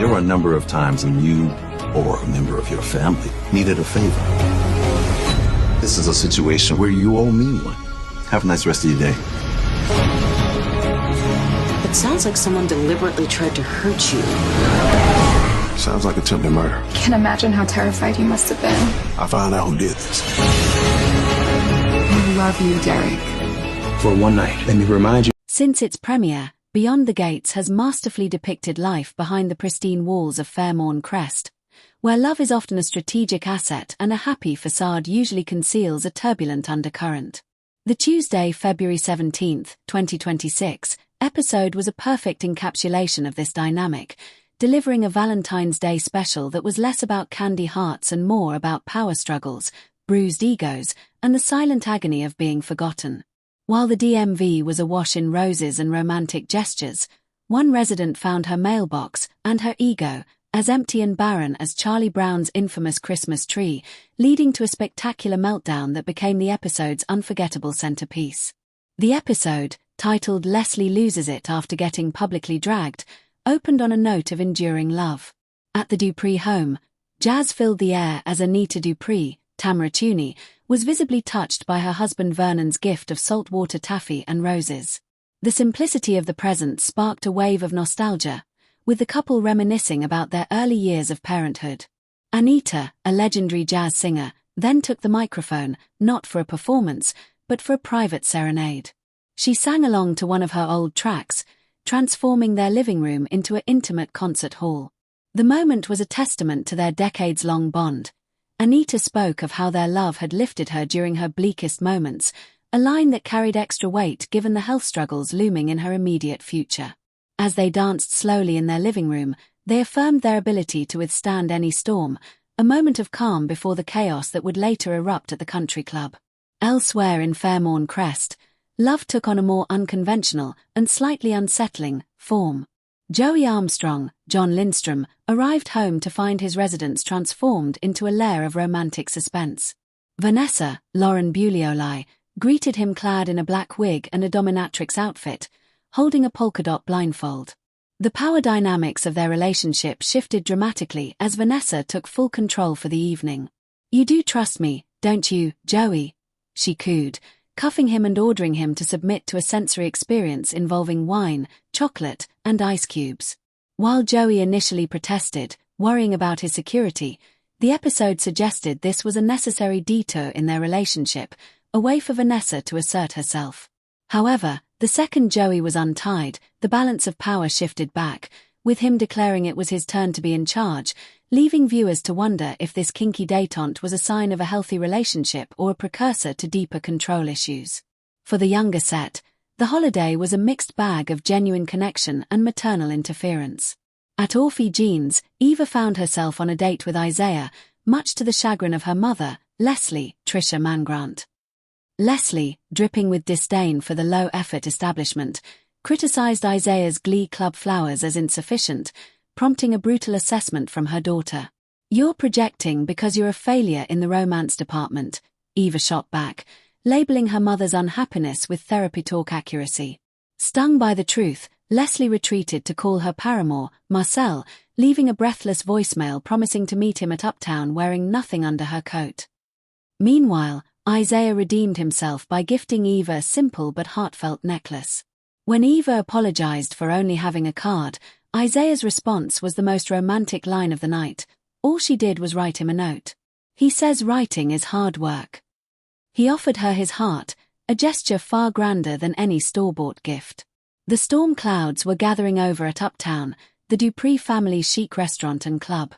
There were a number of times when you or a member of your family needed a favor. This is a situation where you owe me one. Have a nice rest of your day. It sounds like someone deliberately tried to hurt you. Sounds like attempted murder. I can't imagine how terrified you must have been. I found out who did this. I love you, Derek. For one night, let me remind you. Since its premiere, Beyond the Gates has masterfully depicted life behind the pristine walls of Fairmont Crest, where love is often a strategic asset and a happy facade usually conceals a turbulent undercurrent. The Tuesday, February 17, 2026, episode was a perfect encapsulation of this dynamic, delivering a Valentine's Day special that was less about candy hearts and more about power struggles, bruised egos, and the silent agony of being forgotten. While the DMV was awash in roses and romantic gestures, one resident found her mailbox and her ego as empty and barren as Charlie Brown's infamous Christmas tree, leading to a spectacular meltdown that became the episode's unforgettable centerpiece. The episode, titled Leslie Loses It After Getting Publicly Dragged, opened on a note of enduring love. At the Dupree home, jazz filled the air as Anita Dupree, Tamara Tunie, was visibly touched by her husband Vernon's gift of saltwater taffy and roses. The simplicity of the present sparked a wave of nostalgia, with the couple reminiscing about their early years of parenthood. Anita, a legendary jazz singer, then took the microphone, not for a performance, but for a private serenade. She sang along to one of her old tracks, transforming their living room into an intimate concert hall. The moment was a testament to their decades-long bond. Anita spoke of how their love had lifted her during her bleakest moments, a line that carried extra weight given the health struggles looming in her immediate future. As they danced slowly in their living room, they affirmed their ability to withstand any storm, a moment of calm before the chaos that would later erupt at the country club. Elsewhere in Fairmont Crest, love took on a more unconventional and slightly unsettling form. Joey Armstrong, John Lindstrom, arrived home to find his residence transformed into a lair of romantic suspense. Vanessa, Lauren Buglioli, greeted him clad in a black wig and a dominatrix outfit, holding a polka-dot blindfold. The power dynamics of their relationship shifted dramatically as Vanessa took full control for the evening. "You do trust me, don't you, Joey?" she cooed, cuffing him and ordering him to submit to a sensory experience involving wine, chocolate, and ice cubes. While Joey initially protested, worrying about his security, the episode suggested this was a necessary detour in their relationship, a way for Vanessa to assert herself. However, the second Joey was untied, the balance of power shifted back, with him declaring it was his turn to be in charge, leaving viewers to wonder if this kinky détente was a sign of a healthy relationship or a precursor to deeper control issues. For the younger set, the holiday was a mixed bag of genuine connection and maternal interference. At Orphy Jean's, Eva found herself on a date with Isaiah, much to the chagrin of her mother, Leslie, Tricia Mangrant. Leslie, dripping with disdain for the low-effort establishment, criticized Isaiah's Glee Club flowers as insufficient, prompting a brutal assessment from her daughter. "You're projecting because you're a failure in the romance department," Eva shot back, labeling her mother's unhappiness with therapy talk accuracy. Stung by the truth, Leslie retreated to call her paramour, Marcel, leaving a breathless voicemail promising to meet him at Uptown wearing nothing under her coat. Meanwhile, Isaiah redeemed himself by gifting Eva a simple but heartfelt necklace. When Eva apologized for only having a card, Isaiah's response was the most romantic line of the night. All she did was write him a note. He says writing is hard work. He offered her his heart, a gesture far grander than any store-bought gift. The storm clouds were gathering over at Uptown, the Dupree family's chic restaurant and club.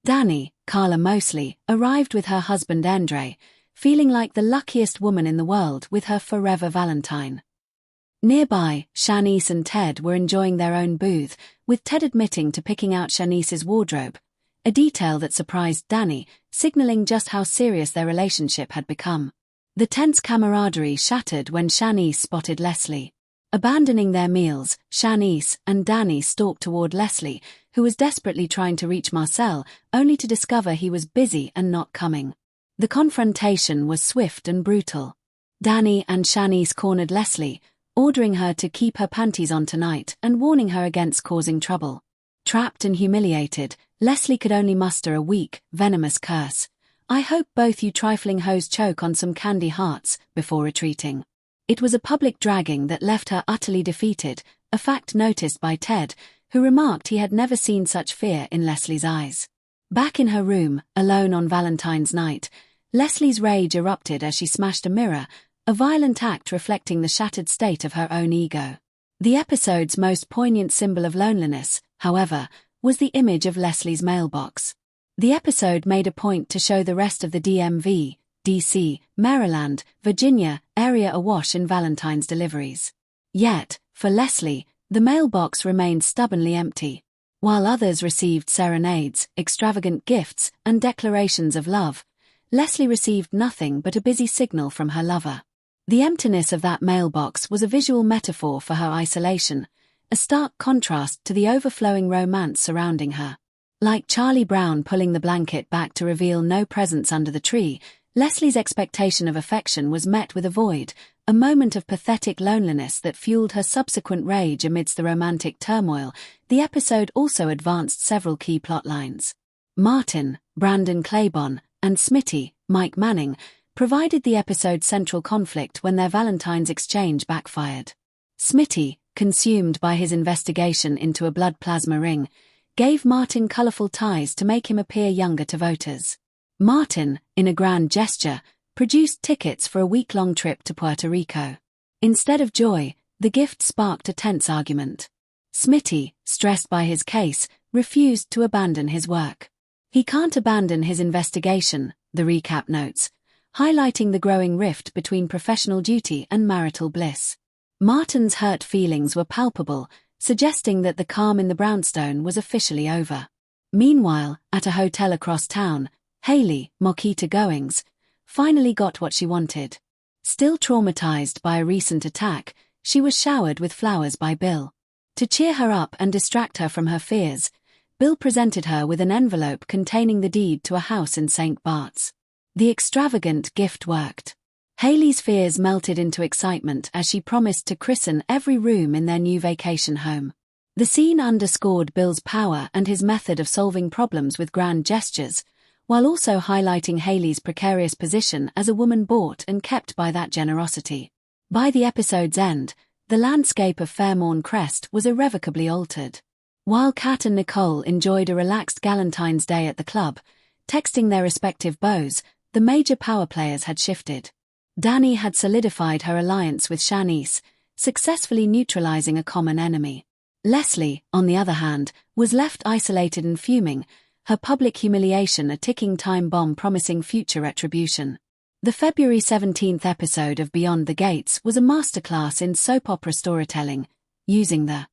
Dani, Karla Mosley, arrived with her husband Andre, feeling like the luckiest woman in the world with her forever Valentine. Nearby, Shanice and Ted were enjoying their own booth, with Ted admitting to picking out Shanice's wardrobe, a detail that surprised Dani, signaling just how serious their relationship had become. The tense camaraderie shattered when Shanice spotted Leslie. Abandoning their meals, Shanice and Dani stalked toward Leslie, who was desperately trying to reach Marcel, only to discover he was busy and not coming. The confrontation was swift and brutal. Dani and Shanice cornered Leslie, ordering her to keep her panties on tonight and warning her against causing trouble. Trapped and humiliated, Leslie could only muster a weak, venomous curse. "I hope both you trifling hoes choke on some candy hearts," before retreating. It was a public dragging that left her utterly defeated, a fact noticed by Ted, who remarked he had never seen such fear in Leslie's eyes. Back in her room, alone on Valentine's night, Leslie's rage erupted as she smashed a mirror, a violent act reflecting the shattered state of her own ego. The episode's most poignant symbol of loneliness, however, was the image of Leslie's mailbox. The episode made a point to show the rest of the DMV, DC, Maryland, Virginia area awash in Valentine's deliveries. Yet, for Leslie, the mailbox remained stubbornly empty. While others received serenades, extravagant gifts, and declarations of love, Leslie received nothing but a busy signal from her lover. The emptiness of that mailbox was a visual metaphor for her isolation, a stark contrast to the overflowing romance surrounding her. Like Charlie Brown pulling the blanket back to reveal no presents under the tree, Leslie's expectation of affection was met with a void, a moment of pathetic loneliness that fueled her subsequent rage amidst the romantic turmoil. The episode also advanced several key plotlines. Martin, Brandon Claiborne, and Smitty, Mike Manning, provided the episode's central conflict when their Valentine's exchange backfired. Smitty, consumed by his investigation into a blood plasma ring, gave Martin colorful ties to make him appear younger to voters. Martin, in a grand gesture, produced tickets for a week-long trip to Puerto Rico. Instead of joy, the gift sparked a tense argument. Smitty, stressed by his case, refused to abandon his work. "He can't abandon his investigation," the recap notes, highlighting the growing rift between professional duty and marital bliss. Martin's hurt feelings were palpable, suggesting that the calm in the brownstone was officially over. Meanwhile, at a hotel across town, Hayley, Moquita Goings, finally got what she wanted. Still traumatized by a recent attack, she was showered with flowers by Bill. To cheer her up and distract her from her fears, Bill presented her with an envelope containing the deed to a house in St. Bart's. The extravagant gift worked. Hayley's fears melted into excitement as she promised to christen every room in their new vacation home. The scene underscored Bill's power and his method of solving problems with grand gestures, while also highlighting Hayley's precarious position as a woman bought and kept by that generosity. By the episode's end, the landscape of Fairmont Crest was irrevocably altered. While Kat and Nicole enjoyed a relaxed Galentine's Day at the club, texting their respective beaux, the major power players had shifted. Dani had solidified her alliance with Shanice, successfully neutralizing a common enemy. Leslie, on the other hand, was left isolated and fuming, her public humiliation a ticking time bomb promising future retribution. The February 17th episode of Beyond the Gates was a masterclass in soap opera storytelling, using the